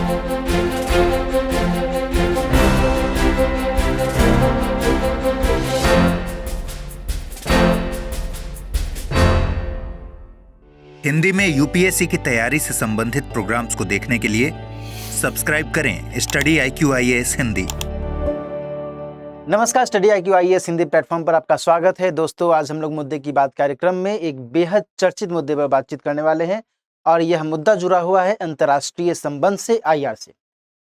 हिंदी में यूपीएससी की तैयारी से संबंधित प्रोग्राम्स को देखने के लिए सब्सक्राइब करें स्टडी IQ IAS हिंदी। नमस्कार, study IQ IAS Hindi platform पर आपका स्वागत है। दोस्तों, आज हम लोग मुद्दे की बात कार्यक्रम में एक बेहद चर्चित मुद्दे पर बातचीत करने वाले हैं और यह मुद्दा जुड़ा हुआ है अंतर्राष्ट्रीय संबंध से, IR से।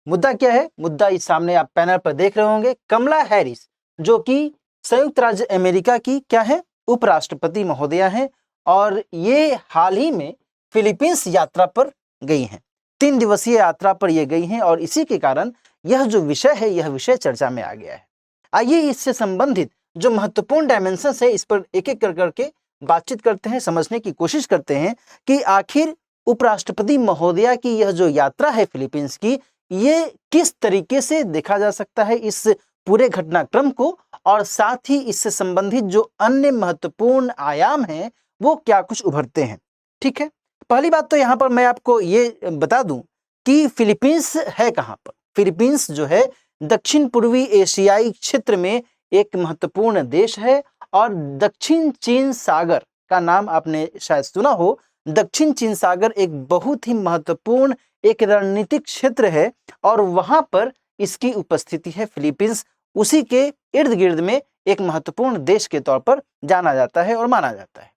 मुद्दा क्या है? मुद्दा इस सामने आप पैनल पर देख रहे होंगे। कमला हैरिस, जो कि संयुक्त राज्य अमेरिका की क्या है, उपराष्ट्रपति महोदया हैं और ये हाल ही में फिलीपींस यात्रा पर गई हैं। 3 दिवसीय यात्रा पर ये गई हैं और इसी के कारण यह जो विषय है, यह विषय चर्चा में आ गया है। आइए इससे संबंधित जो महत्वपूर्ण डायमेंशंस है, इस पर एक एक कर करके बातचीत करते हैं, समझने की कोशिश करते हैं कि आखिर उपराष्ट्रपति महोदया की यह जो यात्रा है फिलीपींस की, ये किस तरीके से देखा जा सकता है इस पूरे घटनाक्रम को, और साथ ही इससे संबंधित जो अन्य महत्वपूर्ण आयाम हैं वो क्या कुछ उभरते हैं। ठीक है, पहली बात तो यहाँ पर मैं आपको ये बता दूं कि फिलीपींस है कहाँ पर। फिलीपींस जो है दक्षिण पूर्वी एशियाई क्षेत्र में एक महत्वपूर्ण देश है और दक्षिण चीन सागर का नाम आपने शायद सुना हो। दक्षिण चीन सागर एक बहुत ही महत्वपूर्ण एक रणनीतिक क्षेत्र है और वहां पर इसकी उपस्थिति है। फिलीपींस उसी के इर्द गिर्द में एक महत्वपूर्ण देश के तौर पर जाना जाता है और माना जाता है।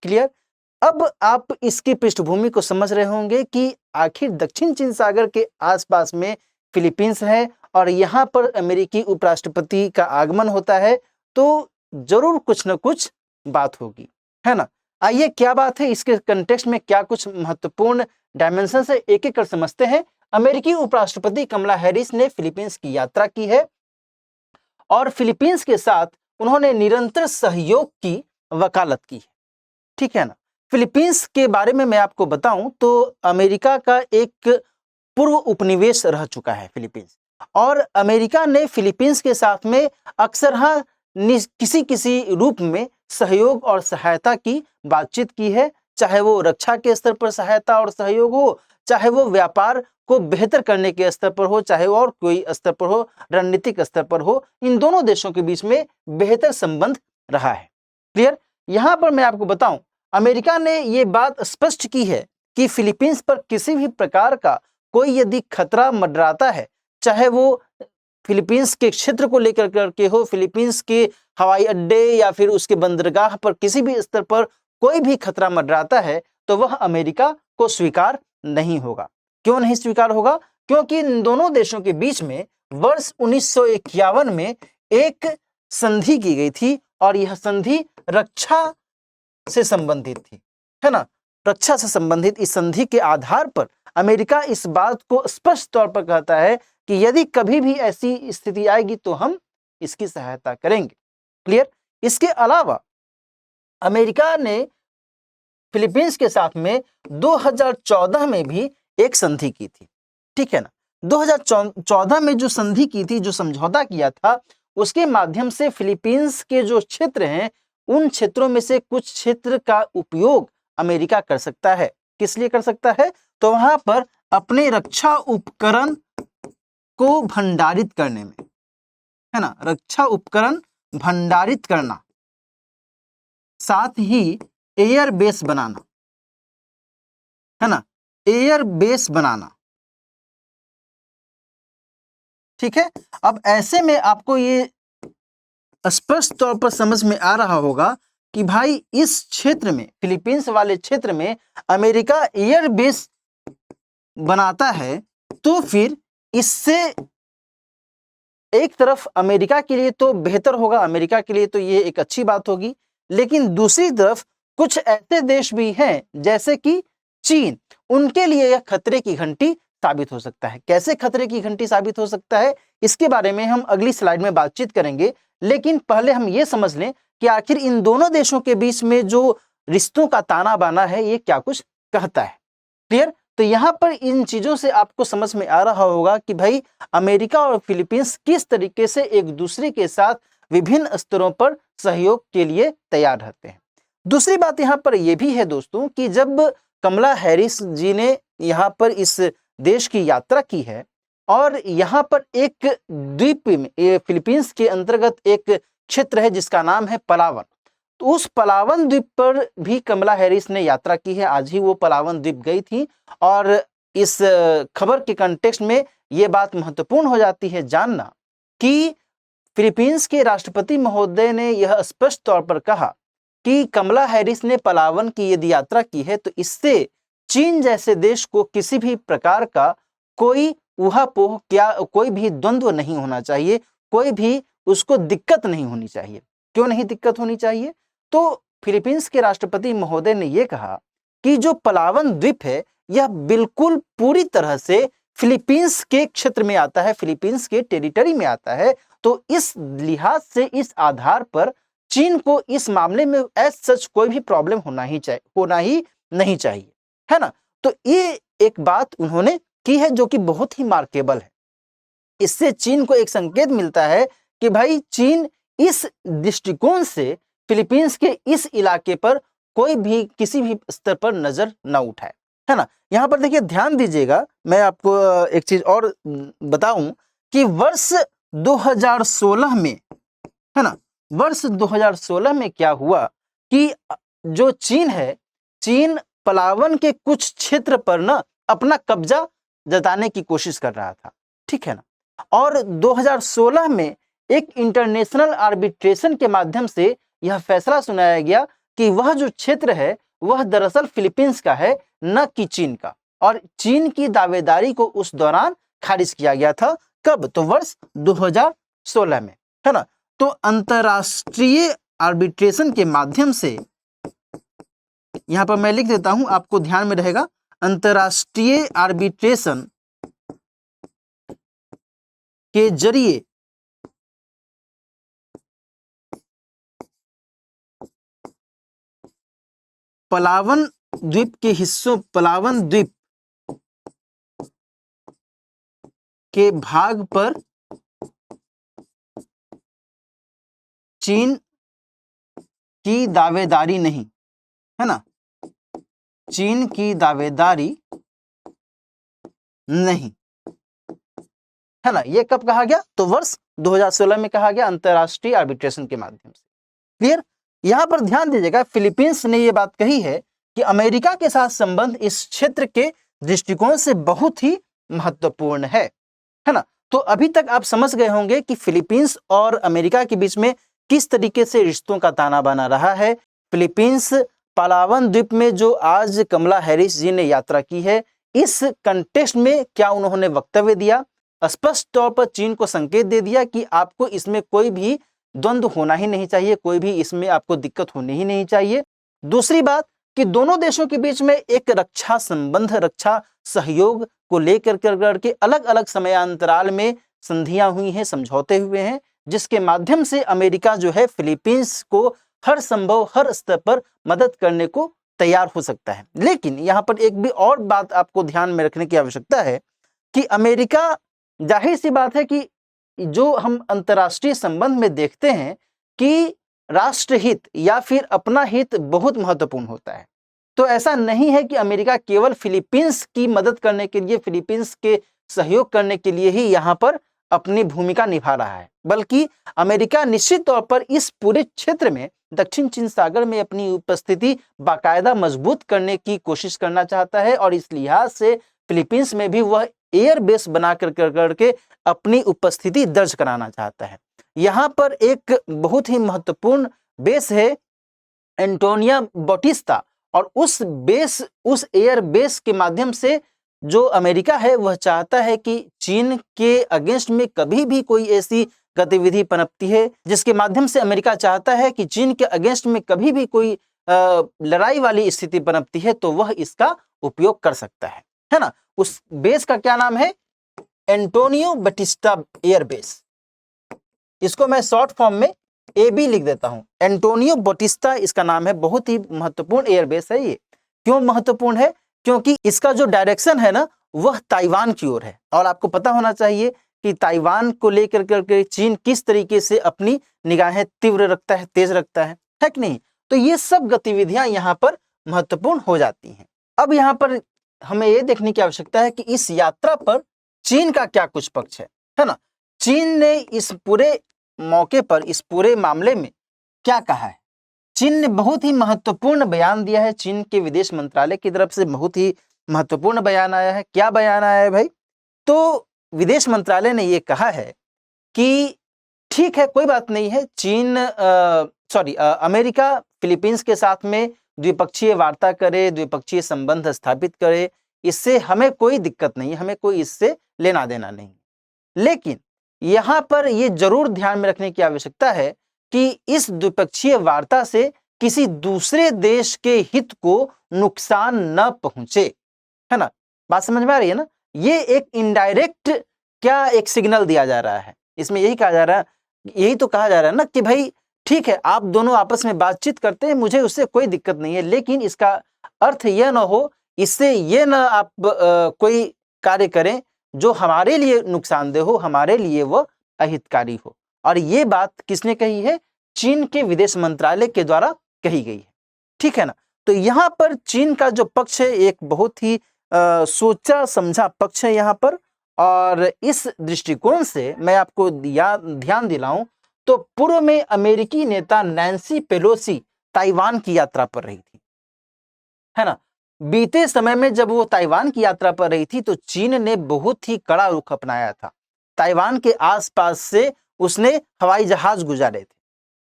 क्लियर? अब आप इसकी पृष्ठभूमि को समझ रहे होंगे कि आखिर दक्षिण चीन सागर के आसपास में फिलीपींस है और यहाँ पर अमेरिकी उपराष्ट्रपति का आगमन होता है, तो जरूर कुछ न कुछ बात होगी, है ना। आइए क्या बात है, इसके कंटेक्स्ट में क्या कुछ महत्वपूर्ण डायमेंशन है, एक एक कर समझते हैं। अमेरिकी उपराष्ट्रपति कमला हैरिस ने फिलीपींस की यात्रा की है और फिलीपींस के साथ उन्होंने निरंतर सहयोग की वकालत की है। ठीक है ना। फिलीपींस के बारे में मैं आपको बताऊं तो अमेरिका का एक पूर्व उपनिवेश रह चुका है फिलीपींस, और अमेरिका ने फिलीपींस के साथ में अक्सर किसी किसी रूप में सहयोग और सहायता की बातचीत की है, चाहे वो रक्षा के स्तर पर सहायता और सहयोग हो, चाहे वो व्यापार को बेहतर करने के स्तर पर हो, चाहे वो और कोई स्तर पर हो, रणनीतिक स्तर पर हो। इन दोनों देशों के बीच में बेहतर संबंध रहा है। क्लियर? यहां पर मैं आपको बताऊं, अमेरिका ने ये बात स्पष्ट की है कि फिलीपींस पर किसी भी प्रकार का कोई यदि खतरा मंडराता है, चाहे वो फिलीपींस के क्षेत्र को लेकर करके हो, फिलीपींस के हवाई अड्डे या फिर उसके बंदरगाह पर किसी भी स्तर पर कोई भी खतरा मंडराता है, तो वह अमेरिका को स्वीकार नहीं होगा। क्यों नहीं स्वीकार होगा? क्योंकि इन दोनों देशों के बीच में वर्ष 1951 में एक संधि की गई थी और यह संधि रक्षा से संबंधित थी, है ना। रक्षा से संबंधित इस संधि के आधार पर अमेरिका इस बात को स्पष्ट तौर पर कहता है कि यदि कभी भी ऐसी स्थिति आएगी तो हम इसकी सहायता करेंगे। क्लियर? इसके अलावा अमेरिका ने फिलीपींस के साथ में 2014 में भी एक संधि की थी। ठीक है ना। 2014 में जो संधि की थी, जो समझौता किया था, उसके माध्यम से फिलीपींस के जो क्षेत्र हैं, उन क्षेत्रों में से कुछ क्षेत्र का उपयोग अमेरिका कर सकता है। किस लिए कर सकता है? तो वहां पर अपने रक्षा उपकरण को भंडारित करने में, है ना, रक्षा उपकरण भंडारित करना, साथ ही एयर बेस बनाना, है ना, एयर बेस बनाना। ठीक है। अब ऐसे में आपको ये स्पष्ट तौर पर समझ में आ रहा होगा कि भाई इस क्षेत्र में, फिलीपींस वाले क्षेत्र में अमेरिका एयर बेस बनाता है, तो फिर इससे एक तरफ अमेरिका के लिए तो बेहतर होगा, अमेरिका के लिए तो ये एक अच्छी बात होगी, लेकिन दूसरी तरफ कुछ ऐसे देश भी हैं जैसे कि चीन, उनके लिए यह खतरे की घंटी साबित हो सकता है। कैसे खतरे की घंटी साबित हो सकता है, इसके बारे में हम अगली स्लाइड में बातचीत करेंगे, लेकिन पहले हम ये समझ लें कि आखिर इन दोनों देशों के बीच में जो रिश्तों का ताना बाना है, ये क्या कुछ कहता है। क्लियर? तो यहाँ पर इन चीजों से आपको समझ में आ रहा होगा कि भाई अमेरिका और फिलीपींस किस तरीके से एक दूसरे के साथ विभिन्न स्तरों पर सहयोग के लिए तैयार रहते हैं। दूसरी बात यहाँ पर यह भी है दोस्तों कि जब कमला हैरिस जी ने यहाँ पर इस देश की यात्रा की है और यहाँ पर एक द्वीप में, फिलीपींस के अंतर्गत एक क्षेत्र है जिसका नाम है पलावन। तो उस पलावन द्वीप पर भी कमला हैरिस ने यात्रा की है। आज ही वो पलावन द्वीप गई थी और इस खबर के कंटेक्स्ट में ये बात महत्वपूर्ण हो जाती है जानना कि फिलीपींस के राष्ट्रपति महोदय ने यह स्पष्ट तौर पर कहा कि कमला हैरिस ने पलावन की यदि यात्रा की है तो इससे चीन जैसे देश को किसी भी प्रकार का कोई ऊहापोह, क्या कोई भी द्वंद्व नहीं होना चाहिए, कोई भी उसको दिक्कत नहीं होनी चाहिए। क्यों नहीं दिक्कत होनी चाहिए? तो फिलीपींस के राष्ट्रपति महोदय ने यह कहा कि जो पलावन द्वीप है यह बिल्कुल पूरी तरह से फिलीपींस के क्षेत्र में आता है, फिलीपींस के टेरिटरी में आता है। तो इस लिहाज से, इस आधार पर चीन को इस मामले में एज सच कोई भी प्रॉब्लम होना ही नहीं चाहिए, है ना। तो ये एक बात उन्होंने की है जो कि बहुत ही मार्केबल है। इससे चीन को एक संकेत मिलता है कि भाई चीन इस दृष्टिकोण से फिलीपींस के इस इलाके पर कोई भी किसी भी स्तर पर नजर न उठाए, है ना। यहाँ पर देखिए ध्यान दीजिएगा, मैं आपको एक चीज और बताऊं कि वर्ष 2016 में, है ना, वर्ष 2016 में क्या हुआ कि जो चीन है, चीन पलावन के कुछ क्षेत्र पर ना अपना कब्जा जताने की कोशिश कर रहा था, ठीक है ना। और 2016 में एक इंटरनेशनल आर्बिट्रेशन के माध्यम से यह फैसला सुनाया गया कि वह जो क्षेत्र है वह दरअसल फिलीपींस का है, न कि चीन का। और चीन की दावेदारी को उस दौरान खारिज किया गया था। कब? तो वर्ष 2016 में, है ना। तो अंतरराष्ट्रीय आर्बिट्रेशन के माध्यम से, यहां पर मैं लिख देता हूं, आपको ध्यान में रहेगा, अंतरराष्ट्रीय आर्बिट्रेशन के जरिए पलावन द्वीप के हिस्सों, पलावन द्वीप के भाग पर चीन की दावेदारी नहीं, है ना, चीन की दावेदारी नहीं, है ना। ये कब कहा गया? तो वर्ष 2016 में कहा गया, अंतरराष्ट्रीय आर्बिट्रेशन के माध्यम से। क्लियर? यहां पर ध्यान दीजिएगा, फिलीपींस ने यह बात कही है कि अमेरिका के साथ संबंध इस क्षेत्र के दृष्टिकोण से बहुत ही महत्वपूर्ण है ना। तो अभी तक आप समझ गए होंगे कि फिलीपींस और अमेरिका के बीच में किस तरीके से रिश्तों का ताना बाना रहा है। फिलीपींस पलावन द्वीप में जो आज कमला हैरिस जी ने यात्रा की है, इस कंटेक्स्ट में क्या उन्होंने वक्तव्य दिया? स्पष्ट तौर पर चीन को संकेत दे दिया कि आपको इसमें कोई भी द्वंद्व होना ही नहीं चाहिए, कोई भी इसमें आपको दिक्कत होनी ही नहीं चाहिए। दूसरी बात कि दोनों देशों के बीच में एक रक्षा संबंध, रक्षा सहयोग को लेकर के अलग अलग समयांतराल में संधियां हुई हैं, समझौते हुए हैं, जिसके माध्यम से अमेरिका जो है फिलीपींस को हर संभव, हर स्तर पर मदद करने को तैयार हो सकता है। लेकिन यहाँ पर एक भी और बात आपको ध्यान में रखने की आवश्यकता है कि अमेरिका, जाहिर सी बात है कि जो हम अंतर्राष्ट्रीय संबंध में देखते हैं कि राष्ट्रहित या फिर अपना हित बहुत महत्वपूर्ण होता है। तो ऐसा नहीं है कि अमेरिका केवल फिलीपींस की मदद करने के लिए, फिलीपींस के सहयोग करने के लिए ही यहाँ पर अपनी भूमिका निभा रहा है, बल्कि अमेरिका निश्चित तौर पर इस पूरे क्षेत्र में, दक्षिण चीन सागर में अपनी उपस्थिति बाकायदा मजबूत करने की कोशिश करना चाहता है। और इस लिहाज से फिलीपींस में भी वह एयर बेस बना करके अपनी उपस्थिति दर्ज कराना चाहता है। यहाँ पर एक बहुत ही महत्वपूर्ण बेस है एंटोनियो बाटिस्टा, और उस एयर बेस के माध्यम से जो अमेरिका है वह चाहता है कि चीन के अगेंस्ट में कभी भी कोई ऐसी गतिविधि पनपती है जिसके माध्यम से अमेरिका चाहता है कि चीन के अगेंस्ट में कभी भी कोई लड़ाई वाली स्थिति पनपती है तो वह इसका उपयोग कर सकता है ना। उस बेस का क्या नाम है? Antonio Bautista air base. इसको मैं शॉर्ट फॉर्म में AB लिख देता हूं। एंटोनियो बाटिस्टा इसका नाम है। बहुत ही महत्वपूर्ण एयरबेस है ये। क्यों महत्वपूर्ण है? क्योंकि इसका जो डायरेक्शन है ना वह ताइवान की ओर है। और आपको पता होना चाहिए कि ताइवान को लेकर करके चीन किस तरीके से अपनी निगाहें तीव्र रखता है, तेज रखता है कि नहीं। तो ये सब गतिविधियां यहाँ पर महत्वपूर्ण हो जाती हैं। अब यहाँ पर हमें ये देखने की आवश्यकता है कि इस यात्रा पर चीन का क्या कुछ पक्ष है ना। चीन ने इस पूरे मौके पर, इस पूरे मामले में क्या कहा है। चीन ने बहुत ही महत्वपूर्ण बयान दिया है। चीन के विदेश मंत्रालय की तरफ से बहुत ही महत्वपूर्ण बयान आया है। क्या बयान आया है भाई? तो विदेश मंत्रालय ने ये कहा है कि ठीक है, कोई बात नहीं है, अमेरिका फिलीपींस के साथ में द्विपक्षीय वार्ता करे, द्विपक्षीय संबंध स्थापित करे, इससे हमें कोई दिक्कत नहीं है, हमें कोई इससे लेना देना नहीं। लेकिन यहाँ पर ये जरूर ध्यान में रखने की आवश्यकता है कि इस द्विपक्षीय वार्ता से किसी दूसरे देश के हित को नुकसान न पहुंचे, है ना। बात समझ में आ रही है ना। ये एक इनडायरेक्ट क्या एक सिग्नल दिया जा रहा है, इसमें यही कहा जा रहा है, यही तो कहा जा रहा है ना कि भाई ठीक है, आप दोनों आपस में बातचीत करते हैं, मुझे उससे कोई दिक्कत नहीं है, लेकिन इसका अर्थ यह ना हो, इससे ये ना आप कोई कार्य करें जो हमारे लिए नुकसानदेह हो, हमारे लिए वो अहितकारी हो। और ये बात किसने कही है? चीन के विदेश मंत्रालय के द्वारा कही गई है, ठीक है ना। तो यहाँ पर चीन का जो पक्ष है एक बहुत ही सोचा समझा पक्ष है यहाँ पर। और इस दृष्टिकोण से मैं आपको ध्यान दिलाऊं तो पूर्व में अमेरिकी नेता नैन्सी पेलोसी ताइवान की यात्रा पर रही थी, है ना। बीते समय में जब वो ताइवान की यात्रा पर रही थी तो चीन ने बहुत ही कड़ा रुख अपनाया था। ताइवान के आसपास से उसने हवाई जहाज गुजारे थे,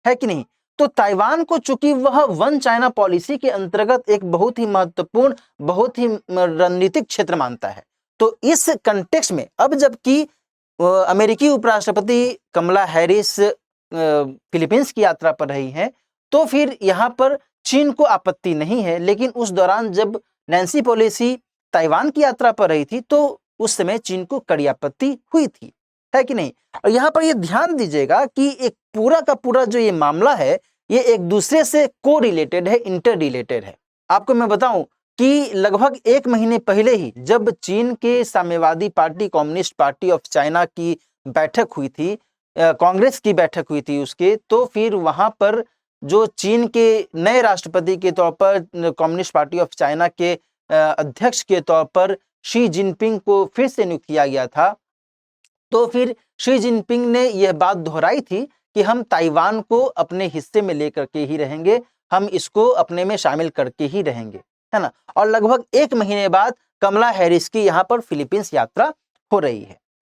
है कि नहीं। तो ताइवान को चूंकि वह वन चाइना पॉलिसी के अंतर्गत एक बहुत ही महत्वपूर्ण, बहुत ही रणनीतिक क्षेत्र मानता है। तो इस कंटेक्स्ट में अब जबकि अमेरिकी उपराष्ट्रपति कमला हैरिस फिलीपींस की यात्रा पर रही हैं, तो फिर यहाँ पर चीन को आपत्ति नहीं है। लेकिन उस दौरान जब नैन्सी पेलोसी ताइवान की यात्रा पर रही थी तो उस समय चीन को कड़ी आपत्ति हुई थी, है कि नहीं। और यहाँ पर ये ध्यान दीजिएगा कि एक पूरा का पूरा जो ये मामला है ये एक दूसरे से को रिलेटेड है, इंटर रिलेटेड है। आपको मैं बताऊं कि लगभग 1 महीने पहले ही जब चीन के साम्यवादी party, communist party of China की बैठक हुई थी, कांग्रेस की बैठक हुई थी उसके, तो फिर वहां पर जो चीन के नए राष्ट्रपति के तौर पर, कम्युनिस्ट पार्टी ऑफ चाइना के अध्यक्ष के तौर पर शी जिनपिंग को फिर से नियुक्त किया गया था। तो फिर शी जिनपिंग ने यह बात दोहराई थी कि हम ताइवान को अपने हिस्से में लेकर के ही रहेंगे, हम इसको अपने में शामिल करके ही रहेंगे, है ना। और लगभग 1 महीने बाद कमला हैरिस की यहाँ पर फिलीपींस यात्रा हो रही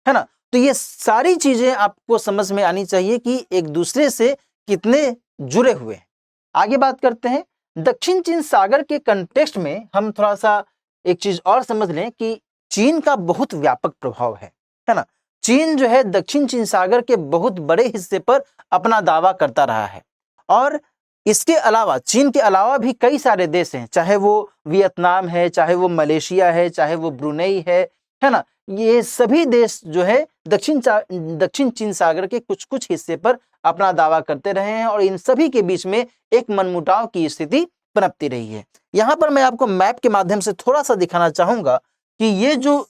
है ना। तो ये सारी चीजें आपको समझ में आनी चाहिए कि एक दूसरे से कितने जुड़े हुए हैं। आगे बात करते हैं दक्षिण चीन सागर के कंटेक्स्ट में। हम थोड़ा सा एक चीज और समझ लें कि चीन का बहुत व्यापक प्रभाव है ना। चीन जो है दक्षिण चीन सागर के बहुत बड़े हिस्से पर अपना दावा करता रहा है। और इसके अलावा, चीन के अलावा भी कई सारे देश हैं, चाहे वो वियतनाम है, चाहे वो मलेशिया है, चाहे वो ब्रुनेई है ना। ये सभी देश जो है दक्षिण चीन सागर के कुछ कुछ हिस्से पर अपना दावा करते रहे हैं और इन सभी के बीच में एक मनमुटाव की स्थिति पनपती रही है। यहाँ पर मैं आपको मैप के माध्यम से थोड़ा सा दिखाना चाहूंगा कि ये जो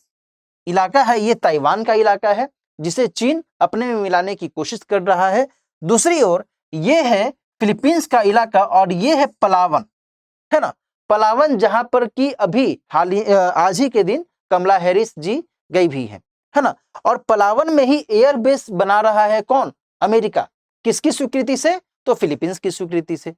इलाका है ये ताइवान का इलाका है जिसे चीन अपने में मिलाने की कोशिश कर रहा है। दूसरी ओर ये है फिलीपींस का इलाका और ये है पलावन, है ना। पलावन जहां पर कि अभी आज ही के दिन कमला हैरिस जी गई भी है ना। और पलावन में ही एयरबेस बना रहा है कौन? अमेरिका। किसकी स्वीकृति से? तो फिलीपींस की स्वीकृति से।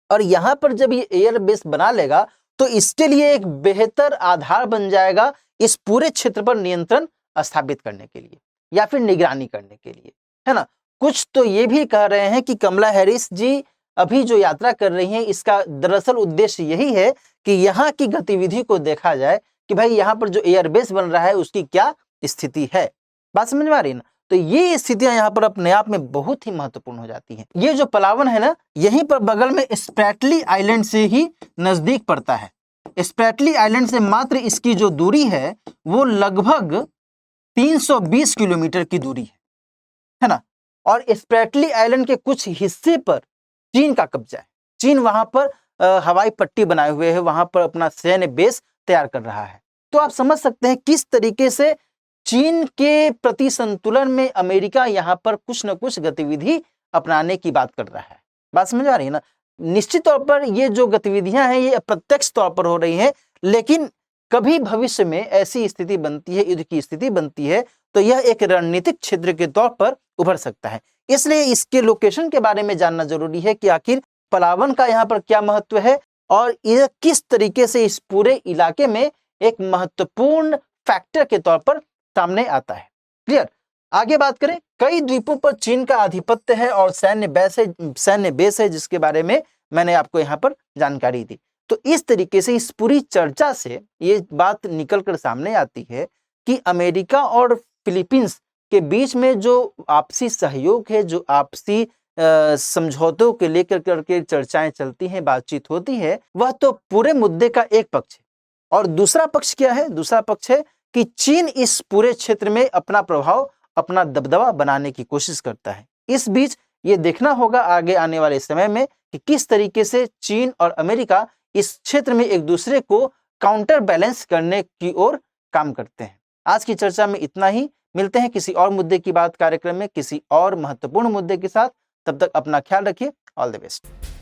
और यहां पर जब ये एयरबेस बना लेगा तो इसके लिए एक बेहतर आधार बन जाएगा इस पूरे क्षेत्र पर नियंत्रण स्थापित करने के लिए या फिर निगरानी करने के लिए, है ना। कुछ तो ये भी कह रहे हैं कि कमला हैरिस जी अभी जो यात्रा कर रही हैं इसका दरअसल उद्देश्य यही है कि यहाँ की गतिविधि को देखा जाए कि भाई यहाँ पर जो एयरबेस बन रहा है उसकी क्या स्थिति है। बात समझ में आ रही है ना। तो ये स्थितियां यहाँ पर अपने आप में बहुत ही महत्वपूर्ण हो जाती हैं। ये जो पलावन है ना, यहीं पर बगल में स्प्रैटली आइलैंड से ही नजदीक पड़ता है। स्प्रैटली आइलैंड से मात्र इसकी जो दूरी है वो लगभग 320 किलोमीटर की दूरी है ना। और स्प्रैटली आइलैंड के कुछ हिस्से पर चीन का कब्जा है। चीन वहां पर हवाई पट्टी बनाए हुए है, वहां पर अपना सैन्य बेस तैयार कर रहा है। तो आप समझ सकते हैं किस तरीके से चीन के प्रति संतुलन में अमेरिका यहाँ पर कुछ न कुछ गतिविधि अपनाने की बात कर रहा है। बात समझ आ रही है ना। निश्चित तौर पर ये जो गतिविधियां हैं ये अप्रत्यक्ष तौर पर हो रही हैं, लेकिन कभी भविष्य में ऐसी स्थिति बनती है, युद्ध की स्थिति बनती है, तो यह एक रणनीतिक क्षेत्र के तौर पर उभर सकता है। इसलिए इसके लोकेशन के बारे में जानना जरूरी है कि आखिर पलावन का यहाँ पर क्या महत्व है और यह किस तरीके से इस पूरे इलाके में एक महत्वपूर्ण फैक्टर के तौर पर सामने आता है। क्लियर? आगे बात करें, कई द्वीपों पर चीन का आधिपत्य है और सैन्य बेस है जिसके बारे में मैंने आपको यहाँ पर जानकारी दी। तो इस तरीके से इस पूरी चर्चा से ये बात निकलकर सामने आती है कि अमेरिका और फिलीपींस के बीच में जो आपसी सहयोग है, जो आपसी समझौतों के लेकर करके चर्चाएं चलती हैं, बातचीत होती है, वह तो पूरे मुद्दे का एक पक्ष है। और दूसरा पक्ष क्या है? दूसरा पक्ष है कि चीन इस पूरे क्षेत्र में अपना प्रभाव, अपना दबदबा बनाने की कोशिश करता है। इस बीच ये देखना होगा आगे आने वाले समय में कि किस तरीके से चीन और अमेरिका इस क्षेत्र में एक दूसरे को काउंटर बैलेंस करने की ओर काम करते हैं। आज की चर्चा में इतना ही। मिलते हैं किसी और मुद्दे की बात कार्यक्रम में किसी और महत्वपूर्ण मुद्दे के साथ। तब तक अपना ख्याल रखिए। All the best.